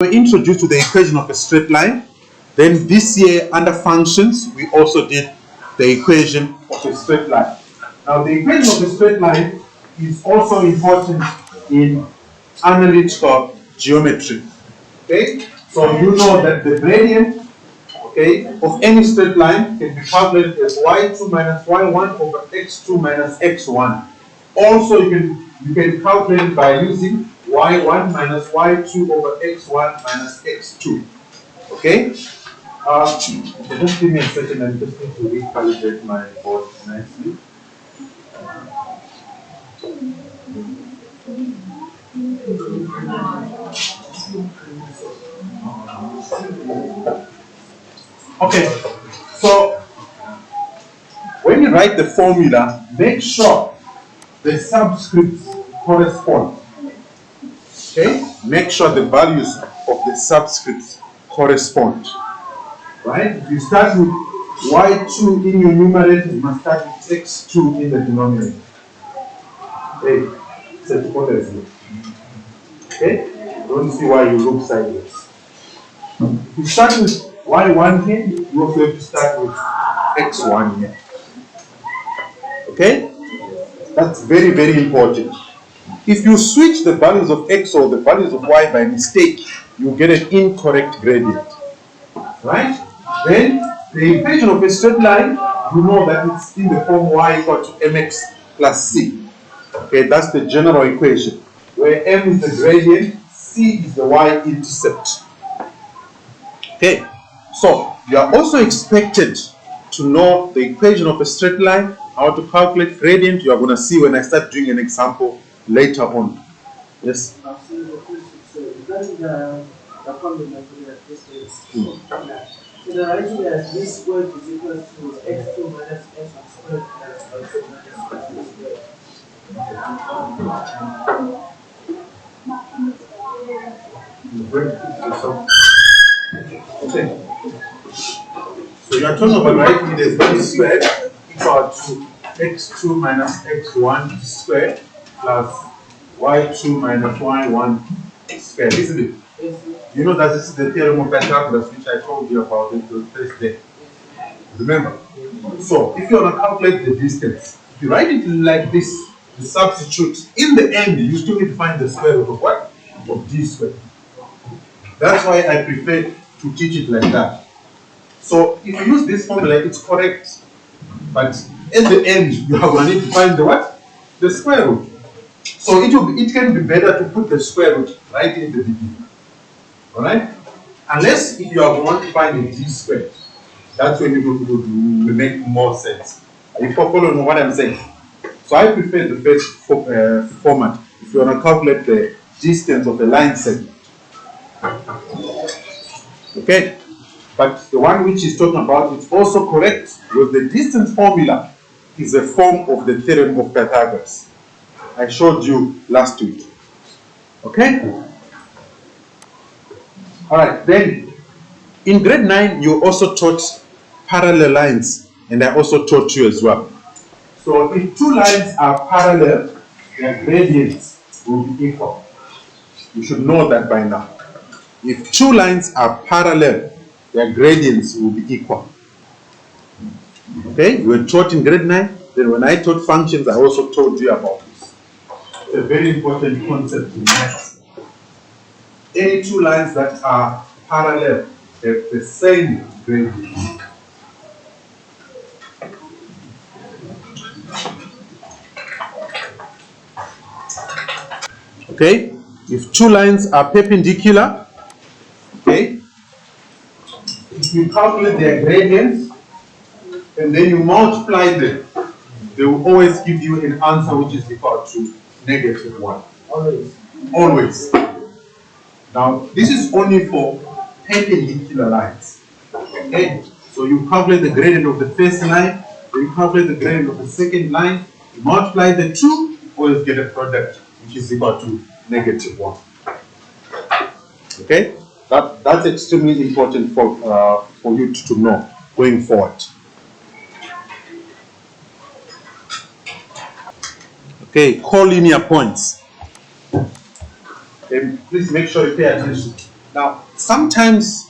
We were introduced to the equation of a straight line. Then this year under functions, we also did the equation of a straight line. Now the equation of a straight line is also important in analytical geometry. Okay, so you know that the gradient, okay, of any straight line can be calculated as y2 minus y1 over x2 minus x1. Also, you can calculate it by using y1 minus y2 over x1 minus x2. Okay? Just give me a second, I just need to recalibrate my board nicely. Okay, so when you write the formula, make sure the subscripts correspond. Okay? Make sure the values of the subscripts correspond. Right? If you start with y2 in your numerator, you must start with x2 in the denominator. Okay? Okay? Don't see why you look sideways. If you start with y1 here, you also have to start with x1 here. Okay? That's very, very important. If you switch the values of x or the values of y by mistake, you get an incorrect gradient. Right? Then the equation of a straight line, you know that it's in the form y equal to mx plus c. Okay, that's the general equation, where m is the gradient, c is the y-intercept. Okay, so you are also expected to know the equation of a straight line, how to calculate gradient. You are going to see when I start doing an example later on. Yes? So the writing as this squared is equal to x2 minus x squared plus y2 minus x squared. Okay. So you are talking about writing it as y squared equal to x2 minus x1 squared plus y2 minus y1 squared, isn't it? Yes. You know that this is the theorem of Pythagoras, which I told you about in the first day. Remember? So if you want to calculate the distance, if you write it like this, you substitute, in the end, you still need to find the square root of what? Of d squared. That's why I prefer to teach it like that. So if you use this formula, it's correct. But at the end, you are going to need to find the what? The square root. So it can be better to put the square root right in the beginning. Alright? Unless if you are going to find a d squared. That's when it will make more sense. Are you following what I'm saying? So I prefer the first format if you want to calculate the distance of the line segment. Okay? But the one which is talking about is also correct, because the distance formula is a form of the theorem of Pythagoras. I showed you last week. Okay? Alright, then in grade 9 you also taught parallel lines, and I also taught you as well. So if two lines are parallel, their gradients will be equal. You should know that by now. If two lines are parallel, their gradients will be equal. Okay, you were taught in grade 9, then when I taught functions, I also told you about this. It's a very important concept in maths. Any two lines that are parallel have the same gradient. Okay, if two lines are perpendicular, okay, if you calculate their gradients and then you multiply them, they will always give you an answer which is equal to -1. Always. Always. Now, this is only for perpendicular lines. Okay, so you calculate the gradient of the first line, then you calculate the gradient of the second line, you multiply the two, you always get a product which is equal to -1. Okay, that's extremely important for you to know going forward. Okay, collinear points. And please make sure you pay attention. Now, sometimes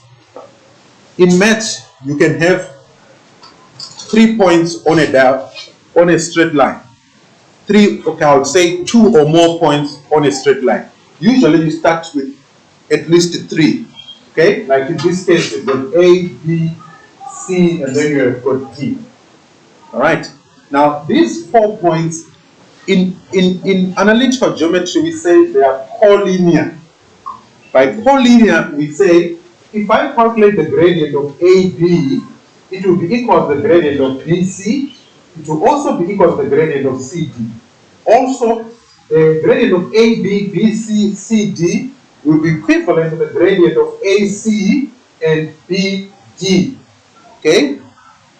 in math, you can have 3 points on a straight line. Okay, I would say 2 or more points on a straight line. Usually you start with at least 3. Okay, like in this case, you've got A, B, C, and then you have got D. All right. Now, these 4 points in analytical geometry, we say they are collinear. By collinear, we say if I calculate the gradient of AB, it will be equal to the gradient of BC. It will also be equal to the gradient of CD. Also, the gradient of AB, BC, CD will be equivalent to the gradient of AC and BD. Okay?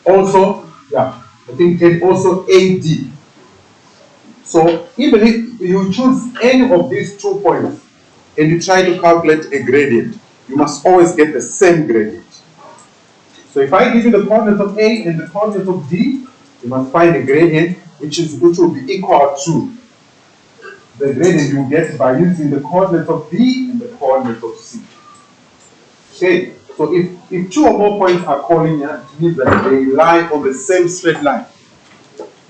Also, yeah, I think and also AD. So even if you choose any of these 2 points and you try to calculate a gradient, you must always get the same gradient. So if I give you the coordinates of A and the coordinates of D, you must find a gradient which will be equal to the gradient you get by using the coordinates of B and the coordinates of C. Okay, so if 2 or more points are collinear, it means that they lie on the same straight line.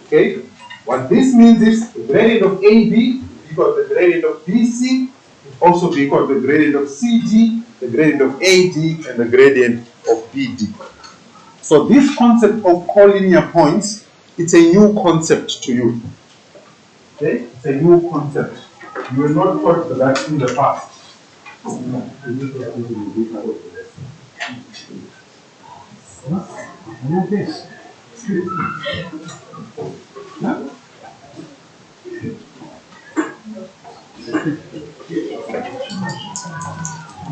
Okay, what this means is the gradient of AB equal to the gradient of BC, also be equal to the gradient of CD, the gradient of AD, and the gradient of BD. So this concept of collinear points, it's a new concept to you. Okay, it's a new concept. You were not taught that in the past.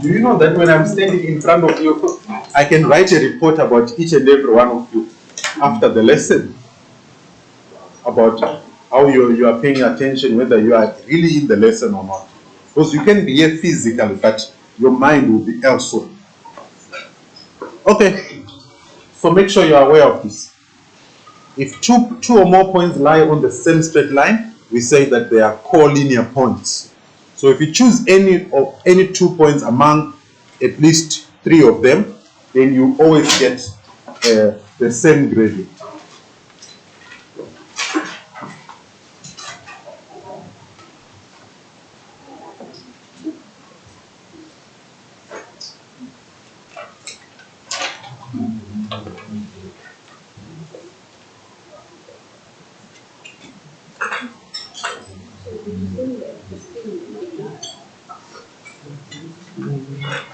Do you know that when I'm standing in front of you, I can write a report about each and every one of you after the lesson, about how you are paying attention, whether you are really in the lesson or not. Because you can be here physically, but your mind will be elsewhere. Okay, so make sure you are aware of this. If two or more points lie on the same straight line, we say that they are collinear points. So if you choose any 2 points among at least 3 of them, then you always get the same gradient.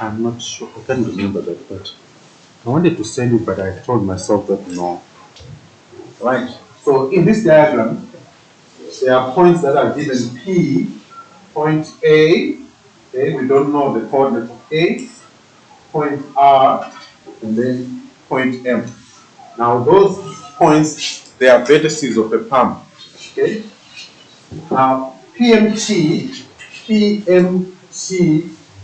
I'm not sure, I can't remember that, but I wanted to send it, but I told myself that no. Right, so in this diagram, there are points that are given P, point A, okay, we don't know the coordinate of A, point R, and then point M. Now those points, they are vertices of a palm, okay? Now PMT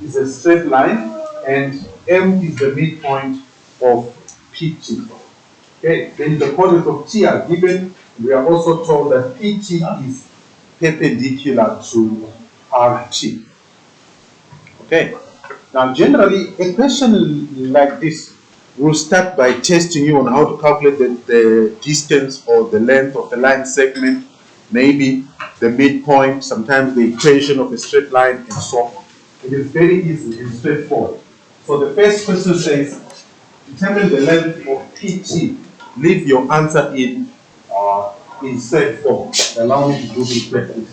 is a straight line, and M is the midpoint of PT. Okay, then the coordinates of T are given. We are also told that PT is perpendicular to RT. Okay, now generally a question like this will start by testing you on how to calculate the distance or the length of the line segment, maybe the midpoint, sometimes the equation of a straight line, and so on. It is very easy and straightforward. So the first question says, determine the length of PT. Leave your answer in set form. Allow me to do this practice.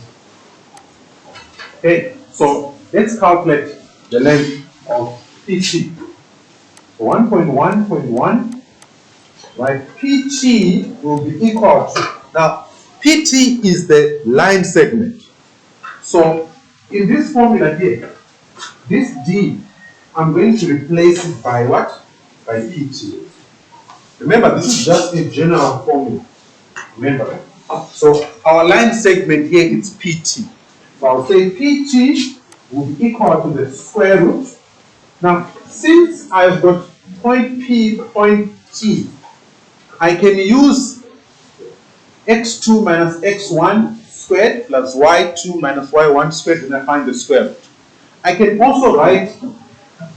Okay, so let's calculate the length of PT. 1.1.1, right? PT will be equal to, now PT is the line segment. So in this formula here, this D, I'm going to replace it by what? By PT. Remember, this is just a general formula. Remember. So our line segment here is PT. So I'll say PT will be equal to the square root. Now, since I've got point P, point T, I can use x2 minus x1 squared plus y2 minus y1 squared, and I find the square root. I can also write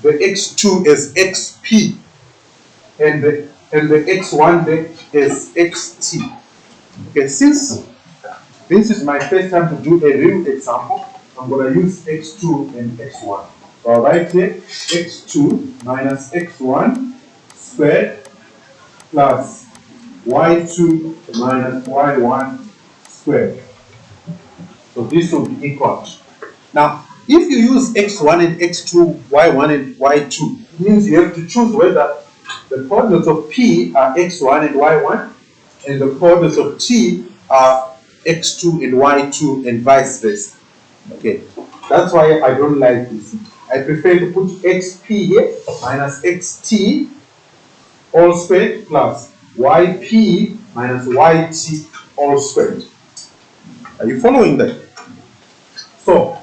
the x2 as xp, and the x1 there is xt. Okay, since this is my first time to do a real example, I'm going to use x2 and x1. So I'll write here x2 minus x1 squared plus y2 minus y1 squared. So this will be equal. Now, if you use x1 and x2, y1 and y2, it means you have to choose whether the coordinates of p are x1 and y1, and the coordinates of t are x2 and y2, and vice versa. Okay, that's why I don't like this. I prefer to put xp here minus xt all squared plus yp minus yt all squared. Are you following that? So,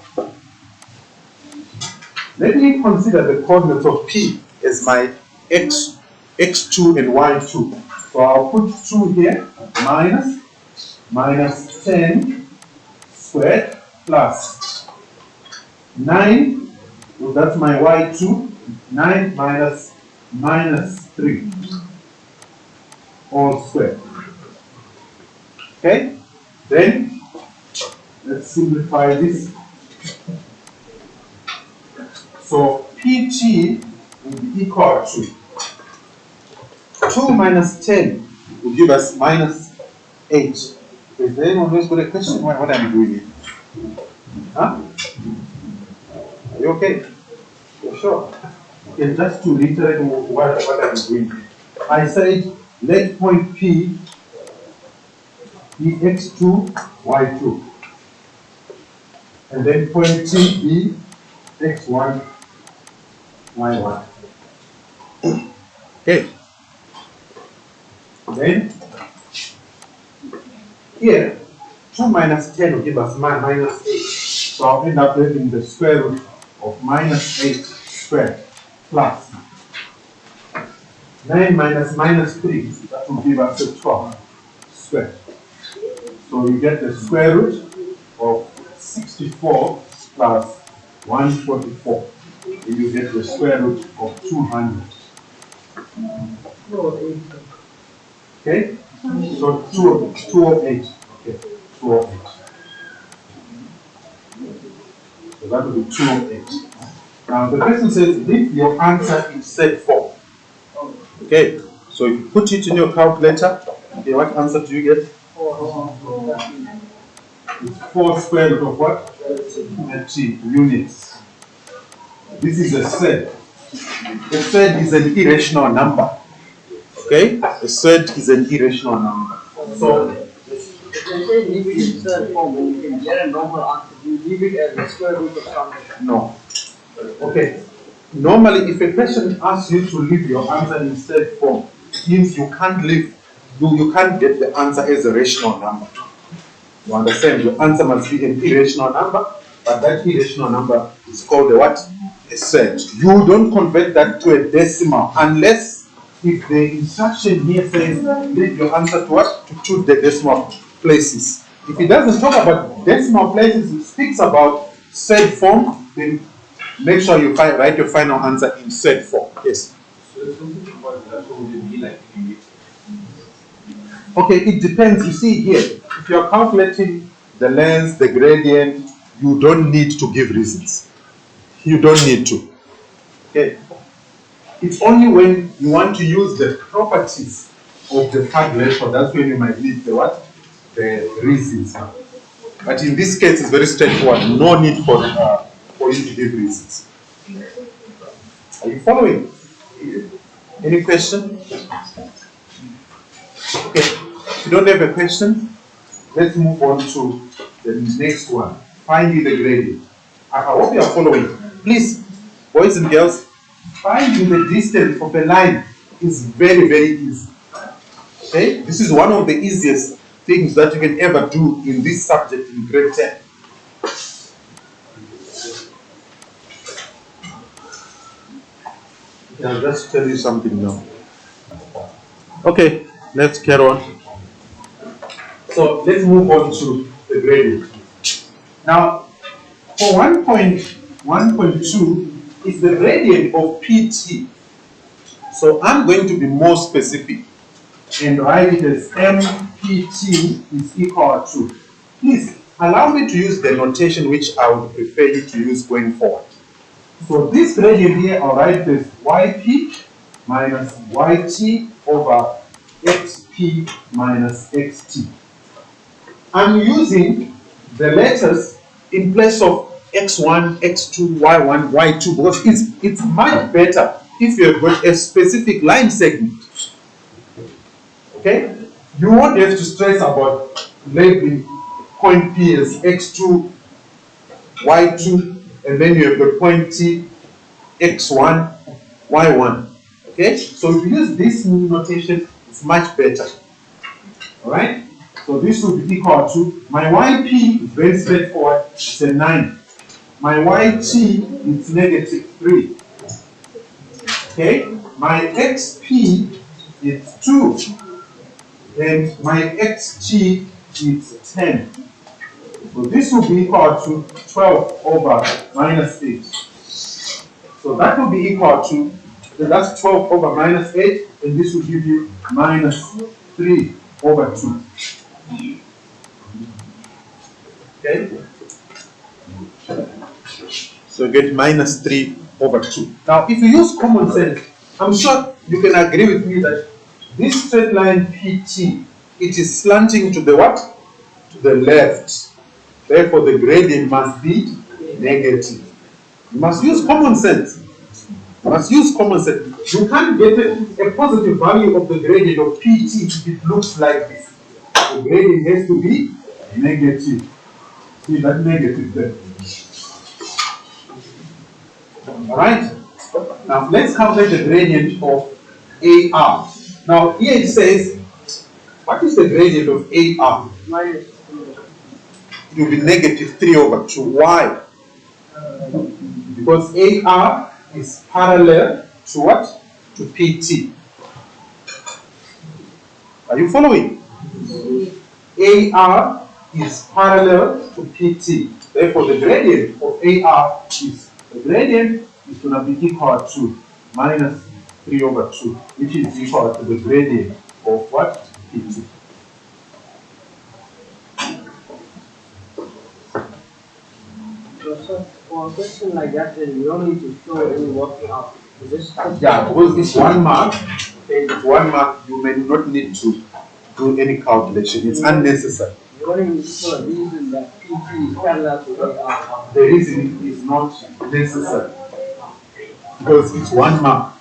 let me consider the coordinates of p as my x2 and y2. So I'll put 2 here, minus 10 squared plus 9, so that's my y2, 9 minus 3 all squared. Okay? Then, let's simplify this. So pt will be equal to 2 minus 10 will give us minus 8. Is there anyone who's got a question? What are you doing here? Huh? Are you okay? You're sure? Okay, just to reiterate what I'm doing here. I said let point P be x2, y2. And then point T be x1, y1. Okay. Then here 2 minus 10 will give us minus 8. So I'll end up having the square root of minus 8 squared plus 9 minus 3, that will give us a 12 squared. So you get the square root of 64 plus 144. And you get the square root of 200. Okay? So 2 of 8. Okay, 2 of 8. So that will be 2 of 8. Now the question says, leave your answer in set form. Okay, so you put it in your calculator. Okay, what answer do you get? It's 4 square root of what? 30 units. This is a set. The set is an irrational number. Okay? The set is an irrational number. So, leave it in third form when you can get a normal answer. You leave it as the square root of something. no. Okay. Normally, if a question asks you to leave your answer in set form, it means you can't you can't get the answer as a rational number. You understand? Your answer must be an irrational number, but that irrational number is called a what? A set. You don't convert that to a decimal unless if the instruction here says leave your answer to what? To choose the decimal places. If it doesn't talk about decimal places, it speaks about set form, then make sure you write your final answer in set form. Yes. So something about that would be like Okay, it depends. You see here, if you're calculating the length, the gradient, you don't need to give reasons. You don't need to. Okay. It's only when you want to use the properties of the calculator that's when you might need the what? The reasons. But in this case, it's very straightforward. No need for you to give reasons. Are you following? Any question? Okay. If you don't have a question, let's move on to the next one. Finding the gradient. I hope you are following. Please, boys and girls, finding the distance of a line is very, very easy. Okay? This is one of the easiest things that you can ever do in this subject in grade 10. I'll just tell you something now. Okay, let's carry on. So let's move on to the gradient. Now, for 1.2, is the gradient of PT. So I'm going to be more specific and write it as MPT is equal to. Please allow me to use the notation which I would prefer you to use going forward. So this gradient here, I'll write as YP minus YT over XP minus XT. I'm using the letters in place of X1, X2, Y1, Y2 because it's much better if you have got a specific line segment. Okay? You won't have to stress about labeling point P as X2, Y2, and then you have the point T, X1, Y1. Okay? So if you use this notation, it's much better. Alright? So this will be equal to, my YP is very straightforward, it's a 9. My YT is negative 3. Okay? My XP is 2. And my XT is 10. So this will be equal to 12 over minus 8. So that will be equal to, that's 12 over minus 8, and this will give you minus 3 over 2. Okay? So get minus 3 over 2. Now, if you use common sense, I'm sure you can agree with me that this straight line PT, it is slanting to the what? To the left. Therefore, the gradient must be negative. You must use common sense. You must use common sense. You can't get a positive value of the gradient of PT if it looks like this. The gradient has to be negative. See that negative there. Alright? Now let's calculate the gradient of AR. Now here it says, what is the gradient of AR? Minus It will be negative 3 over 2. Why? Because AR is parallel to what? To PT. Are you following? AR is parallel to PT. Therefore, the gradient of AR is, the gradient is going to be equal to minus 3 over 2, which is equal to the gradient of what? PT. So for a question like that, then you don't need to show any working out. You just Yeah, because it's 1 mark, and it's 1 mark, you may not need to do any calculation. It's unnecessary. you don't need to show a reason that PT is parallel to AR. The reason is not necessary because it's 1 mark.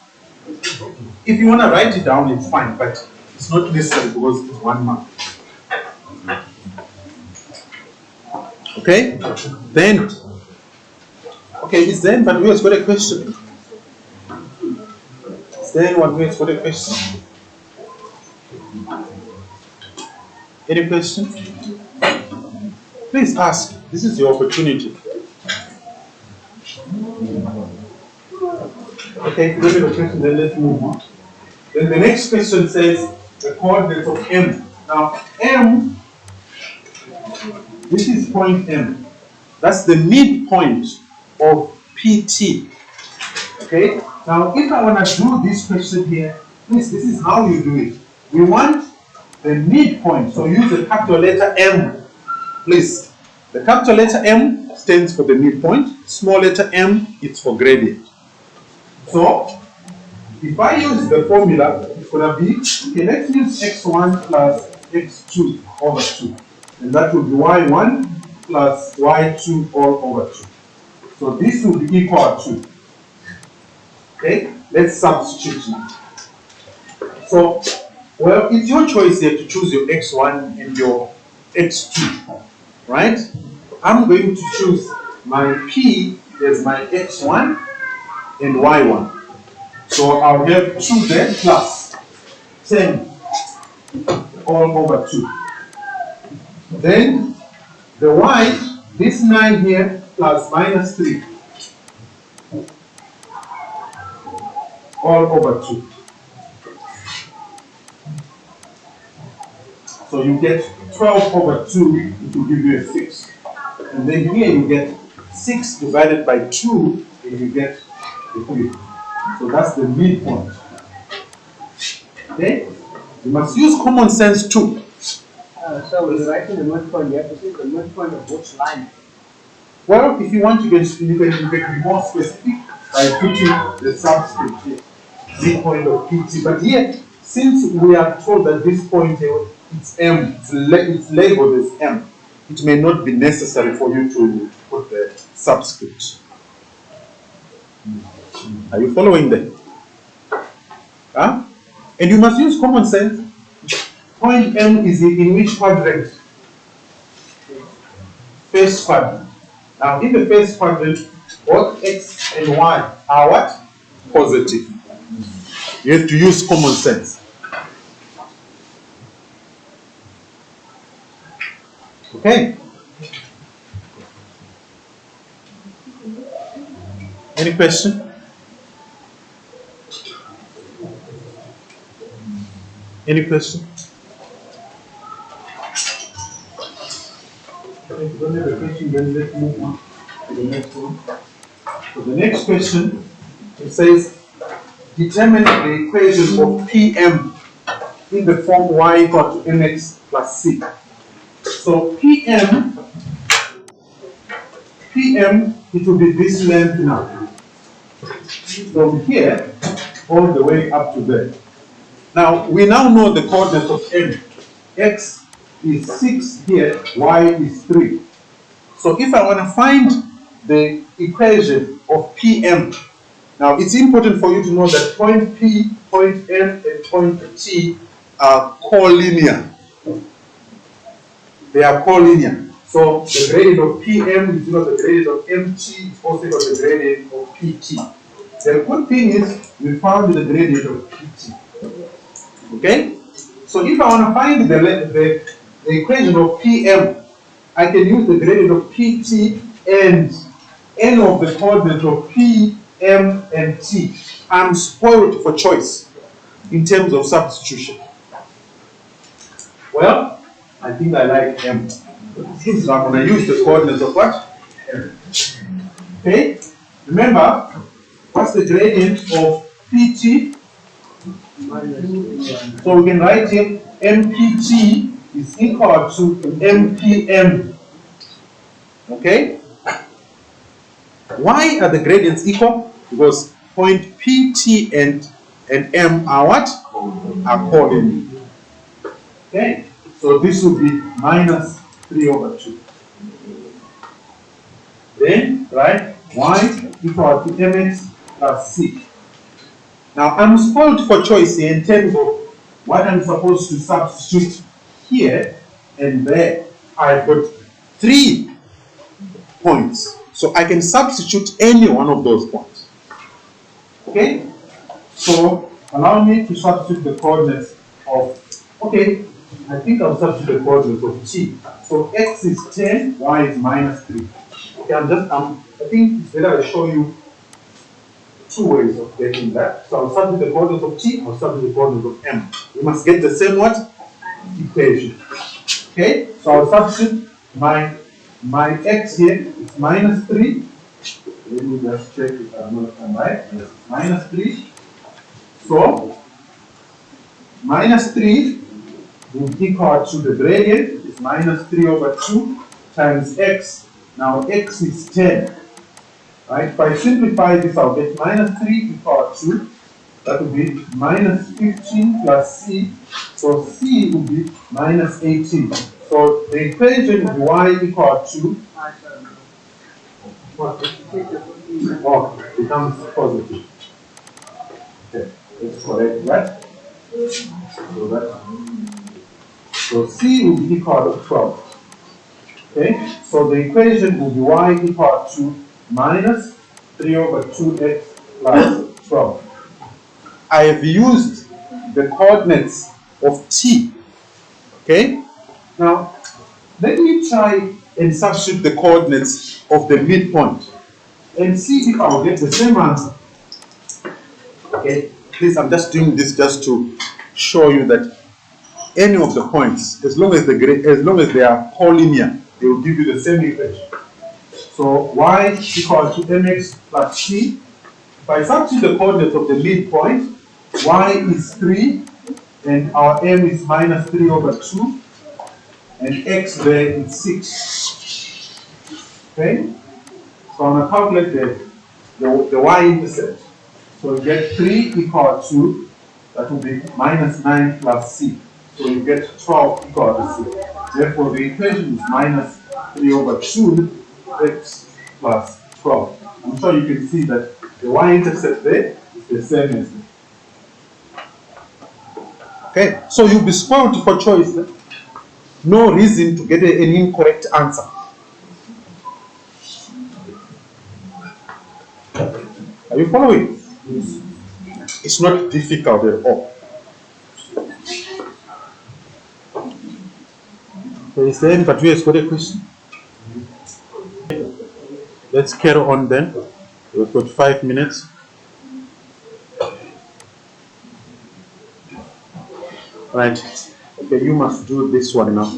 If you want to write it down, it's fine, but it's not necessary because it's 1 mark. Okay? Then, okay, is there anyone who has got a question? Is there anyone who has got a question? Any question? Please ask. This is your opportunity. Okay, give me the question, then let's move on. Then the next question says the coordinates of M. Now, M, this is point M. That's the midpoint of PT. Okay? Now, if I want to do this question here, please, this is how you do it. We want the midpoint, so use the capital letter M. Please, the capital letter M stands for the midpoint, small letter m, it's for gradient. So, if I use the formula, it's going to be, okay, let's use x1 plus x2 over 2. And that will be y1 plus y2 all over 2. So this will be equal to, okay, let's substitute now. So, well, it's your choice here to choose your x1 and your x2, right? I'm going to choose my p as my x1 and y1. So I'll have 2 there plus 10 all over 2. Then the y, this 9 here plus minus 3 all over 2. So you get 12 over 2, it will give you a 6. And then here you get 6 divided by 2, and you get equilibrium. So that's the midpoint. Okay? You must use common sense too. So when you're writing the midpoint, you have to say the midpoint of which line? Well, if you want, you can be more specific by putting the subscript here, midpoint of PT. But yet, since we are told that this point it's M, it's labeled as M, it may not be necessary for you to put the subscript. Are you following them? Huh? And you must use common sense. Point M is in which quadrant? First quadrant. Now, in the first quadrant, both X and Y are what? Positive. You have to use common sense. Okay? Any question? Any question? If you don't have a question, then let's move on to the next one. So the next question, it says, determine the equation of PM in the form y equal to mx plus c. So PM, it will be this length now. From here, all the way up to there. Now, we now know the coordinates of M. X is 6 here, Y is 3. So if I want to find the equation of PM, now it's important for you to know that point P, point M, and point T are collinear. They are collinear. So the gradient of PM is equal to the gradient of MT, is also equal to the gradient of PT. The good thing is we found the gradient of PT. Okay? So if I want to find the equation of PM, I can use the gradient of PT and n of the coordinates of P, M, and T. I'm spoiled for choice in terms of substitution. Well, I think I like M. So I'm going to use the coordinates of what? M. Okay? Remember, what's the gradient of PT? So we can write here MPT is equal to MPM. Okay? Why are the gradients equal? Because point PT and M are what? Are collinear. Okay? So this will be minus 3 over 2. Then, right, y equal to mx plus c. Now, I'm spoiled for choice here in terms of what I'm supposed to substitute here and there. I've got 3 points. So I can substitute any one of those points. Okay? So allow me to substitute the coordinates of, okay, I think I'll substitute the coordinates of t. So x is 10, y is minus 3. Okay, I think it's better I show you 2 ways of getting that. So I'll start with the coordinates of t, I'll start with the coordinates of m. We must get the same what? Equation. Okay, so I'll substitute my x here is minus 3. Let me just check if I'm right. Yes, minus 3. So minus 3 will equal to the gradient is minus 3 over 2 times x. Now x is 10. Right? If I simplify this, I'll get minus 3 equal to, that will be minus 15 plus c. So c will be minus 18. So the equation of y equal to what? Oh, becomes positive. Okay, that's correct, right? So c will be equal to 12. Okay, so the equation will be y equal to minus 3 over 2x plus 12. I have used the coordinates of t. Okay, now let me try and substitute the coordinates of the midpoint and see if I'll get the same answer. Okay, please, I'm just doing this just to show you that any of the points, as long as they are collinear, they will give you the same equation. So y equals to mx plus c. If I substitute the coordinates of the midpoint, y is 3, and our m is minus 3 over 2, and x there is 6. Okay? So I'm going to calculate the y-intercept. So you get 3 equal to, that will be minus 9 plus c. So you get 12 equal to c. Therefore, the equation is minus 3 over 2 x plus 12. I'm sure you can see that the y-intercept there is the same as this. Okay, so you'll be spoiled for choice. No reason to get an incorrect answer. Are you following? It's not difficult at all. Is there anybody who has got a question? Let's carry on then. We've got 5 minutes. Right. Okay, you must do this one now.